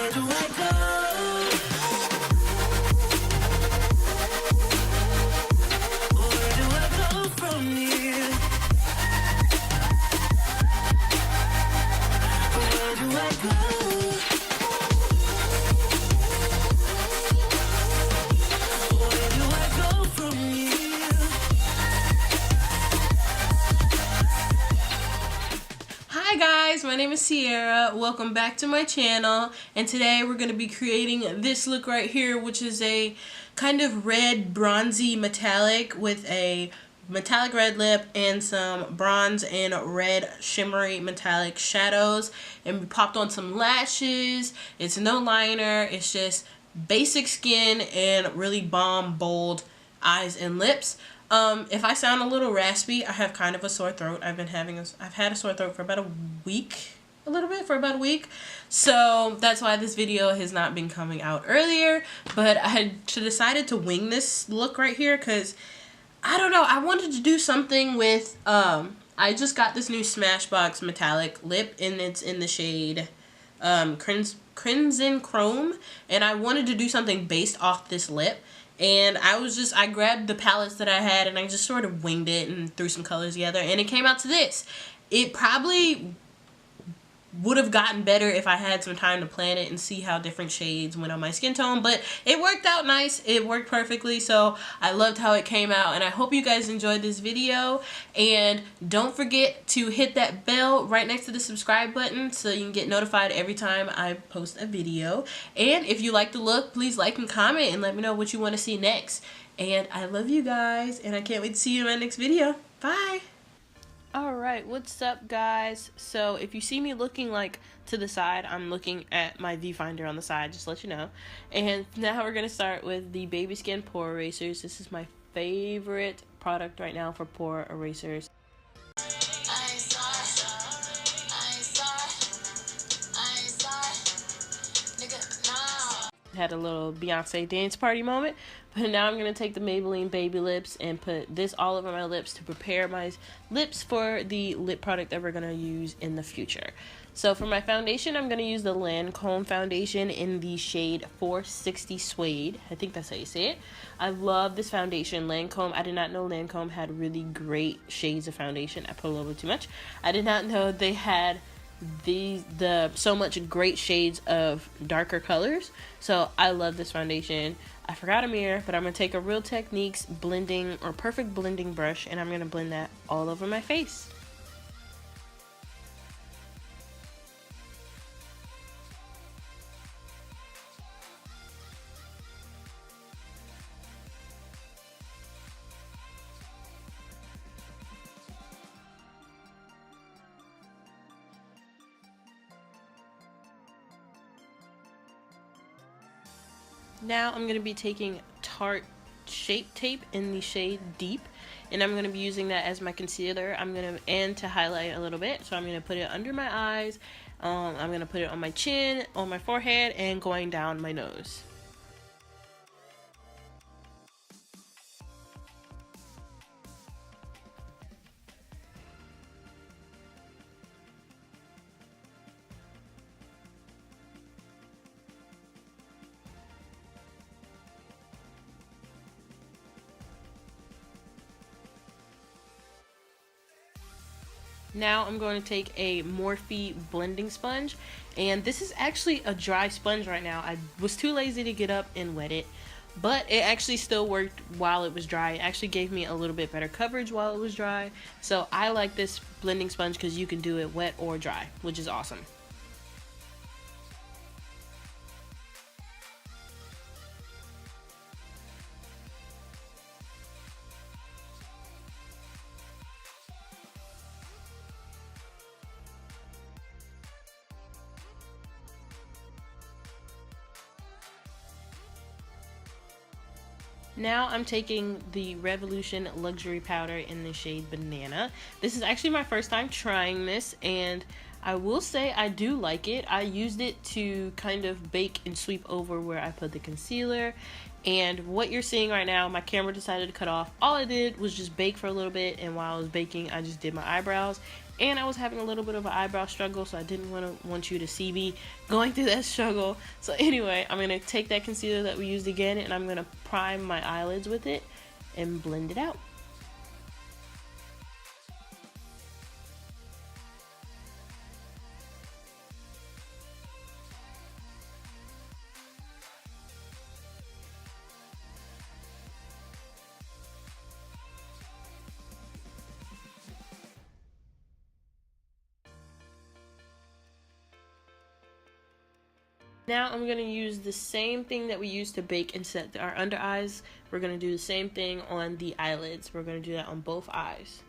Where do I go? Where do I go from here? Where do I go? Where do I go from here? Hi guys, my name is Sierra. Welcome back to my channel, and today we're going to be creating this look right here, which is a kind of red bronzy metallic with a metallic red lip and some bronze and red shimmery metallic shadows, and we popped on some lashes. It's no liner, it's just basic skin and really bomb bold eyes and lips. If I sound a little raspy, I have kind of a sore throat. I've had a sore throat for about a week, for about a week. So that's why this video has not been coming out earlier. But I had decided to wing this look right here because, I don't know, I wanted to do something with, I just got this new Smashbox metallic lip, and it's in the shade, Crimson Chrome. And I wanted to do something based off this lip. And I grabbed the palettes that I had and I just sort of winged it and threw some colors together, and it came out to this. It probably would have gotten better if I had some time to plan it and see how different shades went on my skin tone, but it worked out nice. It worked perfectly, so I loved how it came out, and I hope you guys enjoyed this video. And don't forget to hit that bell right next to the subscribe button so you can get notified every time I post a video. And if you like the look, please like and comment and let me know what you want to see next. And I love you guys, and I can't wait to see you in my next video. Bye! Alright, what's up guys? So if you see me looking like to the side, I'm looking at my viewfinder on the side, just to let you know. And now we're going to start with the Baby Skin Pore Erasers. This is my favorite product right now for pore erasers. Had a little Beyonce dance party moment, but now I'm going to take the Maybelline Baby Lips and put this all over my lips to prepare my lips for the lip product that we're going to use in the future. So for my foundation, I'm going to use the Lancome foundation in the shade 460 Suede. I think that's how you say it. I love this foundation, Lancome. I did not know Lancome had really great shades of foundation. I put a little bit too much. I did not know they had so much great shades of darker colors. So I love this foundation. I forgot a mirror, but I'm gonna take a Real Techniques blending or perfect blending brush, and I'm gonna blend that all over my face. Now I'm going to be taking Tarte Shape Tape in the shade Deep, and I'm going to be using that as my concealer. And to highlight a little bit, so I'm going to put it under my eyes. I'm going to put it on my chin, on my forehead, and going down my nose. Now I'm going to take a Morphe blending sponge, and this is actually a dry sponge right now. I was too lazy to get up and wet it, but it actually still worked while it was dry. It actually gave me a little bit better coverage while it was dry. So I like this blending sponge because you can do it wet or dry, which is awesome. Now I'm taking the Revolution Luxury Powder in the shade Banana. This is actually my first time trying this, and I will say I do like it. I used it to kind of bake and sweep over where I put the concealer. And what you're seeing right now, my camera decided to cut off. All I did was just bake for a little bit, and while I was baking, I just did my eyebrows. And I was having a little bit of an eyebrow struggle, so I didn't want you to see me going through that struggle. So anyway, I'm going to take that concealer that we used again, and I'm going to prime my eyelids with it and blend it out. Now I'm going to use the same thing that we used to bake and set our under eyes. We're going to do the same thing on the eyelids. We're going to do that on both eyes.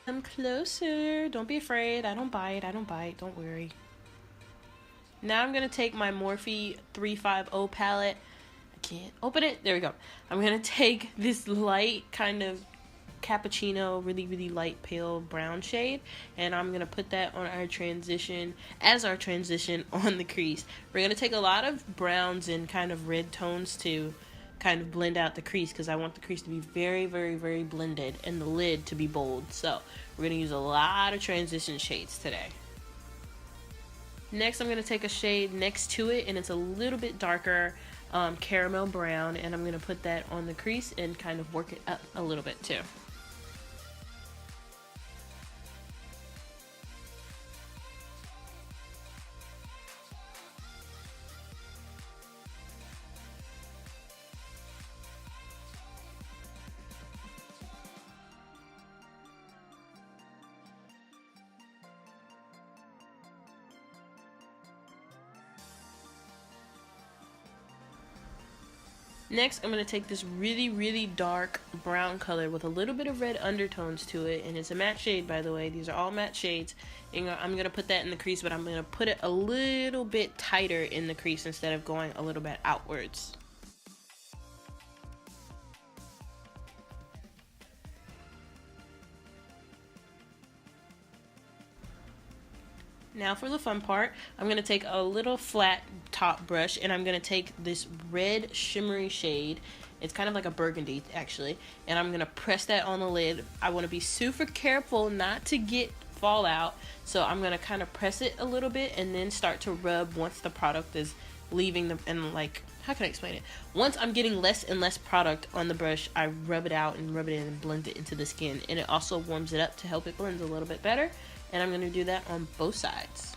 Come closer. Don't be afraid. I don't bite. I don't bite. Don't worry. Now I'm going to take my Morphe 350 palette. I can't open it. There we go. I'm going to take this light kind of cappuccino, really light pale brown shade, and I'm gonna put that on our transition on the crease. We're gonna take a lot of browns and kind of red tones to kind of blend out the crease, because I want the crease to be very blended and the lid to be bold. So we're gonna use a lot of transition shades today. Next, I'm gonna take a shade next to it, and it's a little bit darker, caramel brown, and I'm gonna put that on the crease and kind of work it up a little bit too. Next, I'm going to take this really dark brown color with a little bit of red undertones to it, and it's a matte shade, by the way. These are all matte shades, and I'm going to put that in the crease, but I'm going to put it a little bit tighter in the crease instead of going a little bit outwards. Now for the fun part, I'm going to take a little flat top brush, and I'm going to take this red shimmery shade. It's kind of like a burgundy actually, and I'm going to press that on the lid. I want to be super careful not to get fallout, so I'm going to kind of press it a little bit and then start to rub once the product is leaving the, and like, how can I explain it? Once I'm getting less and less product on the brush, I rub it out and rub it in and blend it into the skin, and it also warms it up to help it blend a little bit better. And I'm going to do that on both sides.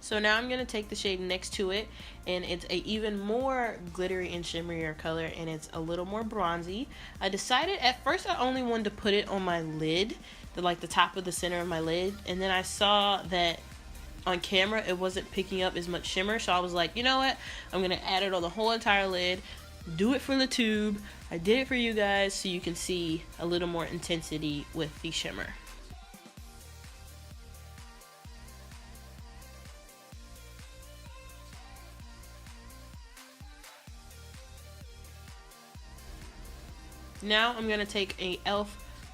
So now I'm going to take the shade next to it, and it's a even more glittery and shimmerier color, and it's a little more bronzy. I decided at first I only wanted to put it on my lid, like the top of the center of my lid, and then I saw that on camera it wasn't picking up as much shimmer, so I was like, you know what, I'm going to add it on the whole entire lid, do it for the tube. I did it for you guys so you can see a little more intensity with the shimmer. Now I'm going to take a e.l.f.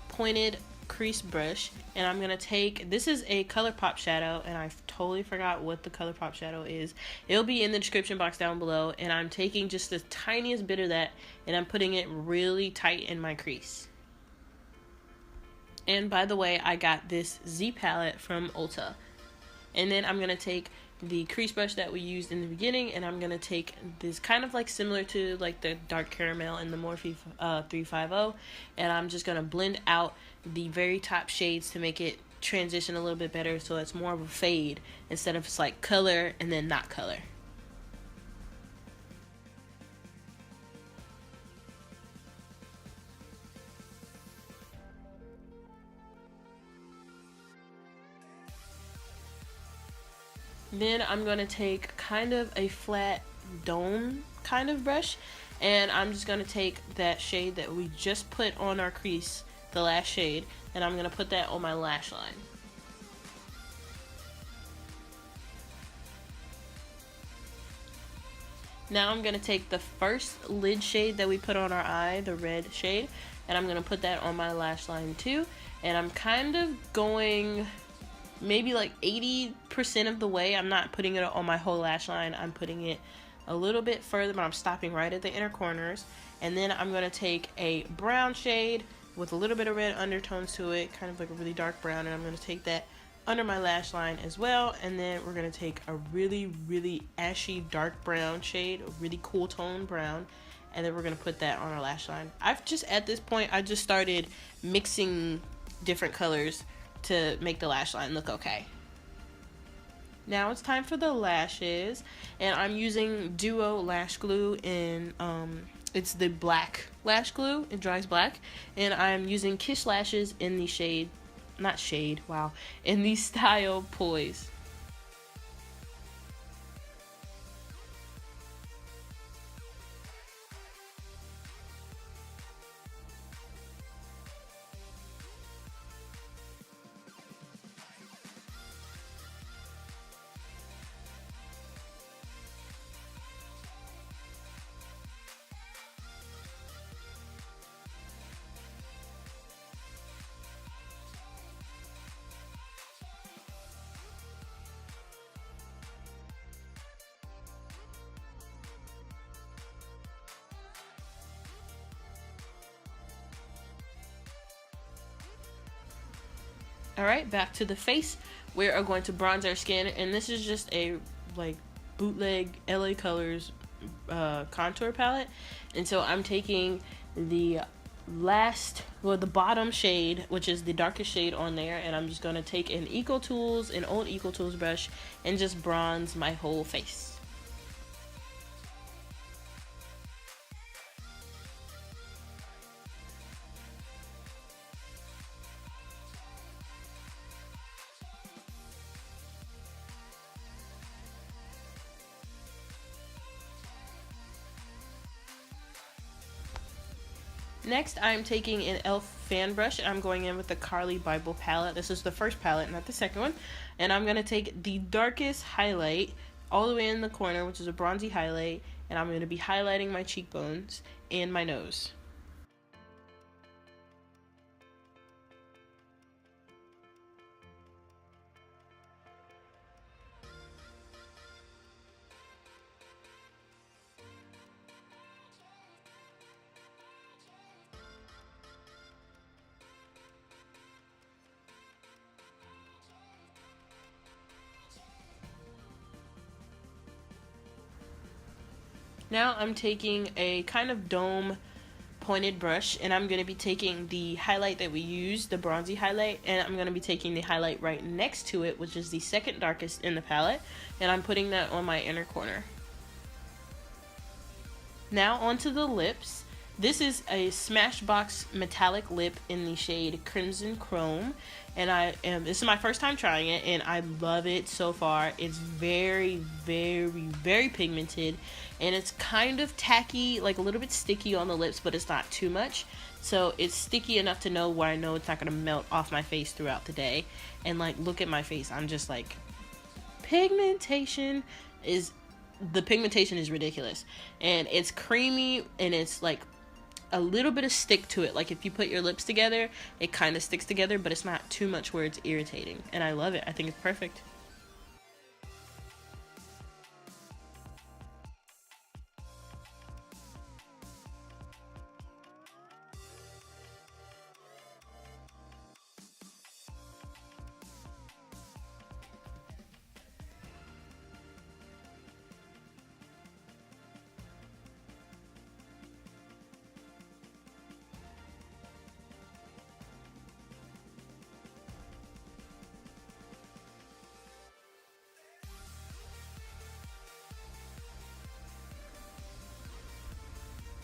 pointed crease brush, and I'm going to take, this is a Colorpop shadow, and I totally forgot what the Colorpop shadow is. It'll be in the description box down below, and I'm taking just the tiniest bit of that, and I'm putting it really tight in my crease. And by the way, I got this Z palette from Ulta. And then I'm going to take the crease brush that we used in the beginning, and I'm going to take this kind of like similar to like the dark caramel in the Morphe 350, and I'm just going to blend out the very top shades to make it transition a little bit better, so it's more of a fade instead of just like color and then not color. Then I'm going to take kind of a flat dome kind of brush, and I'm just going to take that shade that we just put on our crease, the last shade, and I'm going to put that on my lash line. Now I'm going to take the first lid shade that we put on our eye, the red shade, and I'm going to put that on my lash line too. And I'm kind of going maybe like 80% of the way. I'm not putting it on my whole lash line. I'm putting it a little bit further, but I'm stopping right at the inner corners. And then I'm going to take a brown shade with a little bit of red undertones to it, kind of like a really dark brown, and I'm going to take that under my lash line as well. And then we're going to take a really ashy dark brown shade, a really cool tone brown, and then we're going to put that on our lash line. At this point I just started mixing different colors to make the lash line look okay. Now it's time for the lashes, and I'm using Duo lash glue in it's the black lash glue. It dries black, and I'm using Kiss lashes in the shade, in the style Poise. Alright, back to the face. We are going to bronze our skin, and this is just a like bootleg LA Colors contour palette. And so I'm taking the bottom shade, which is the darkest shade on there, and I'm just going to take an old Eco Tools brush, and just bronze my whole face. Next, I'm taking an e.l.f. fan brush, and I'm going in with the Carli Bybel palette. This is the first palette, not the second one. And I'm going to take the darkest highlight all the way in the corner, which is a bronzy highlight, and I'm going to be highlighting my cheekbones and my nose. Now I'm taking a kind of dome pointed brush, and I'm going to be taking the highlight that we used, the bronzy highlight, and I'm going to be taking the highlight right next to it, which is the second darkest in the palette, and I'm putting that on my inner corner. Now onto the lips. This is a Smashbox metallic lip in the shade Crimson Chrome, and this is my first time trying it, and I love it so far. It's very pigmented, and it's kind of tacky, like a little bit sticky on the lips, but it's not too much. So it's sticky enough to know where I know it's not going to melt off my face throughout the day. And like, look at my face. I'm just like, the pigmentation is ridiculous, and it's creamy, and it's like a little bit of stick to it. Like if you put your lips together, it kind of sticks together, but it's not too much where it's irritating, and I love it. I think it's perfect.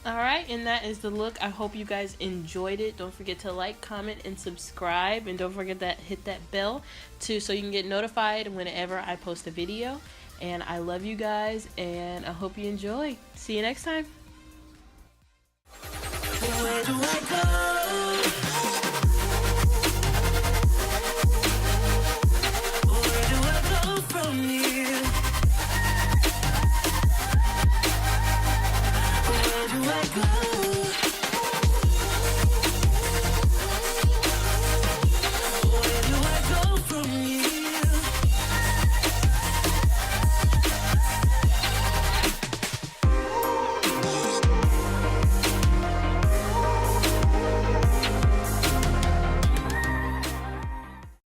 Alright, and that is the look. I hope you guys enjoyed it. Don't forget to like, comment, and subscribe. And don't forget to hit that bell so you can get notified whenever I post a video. And I love you guys, and I hope you enjoy. See you next time. Where do I go? from here? Where do I go?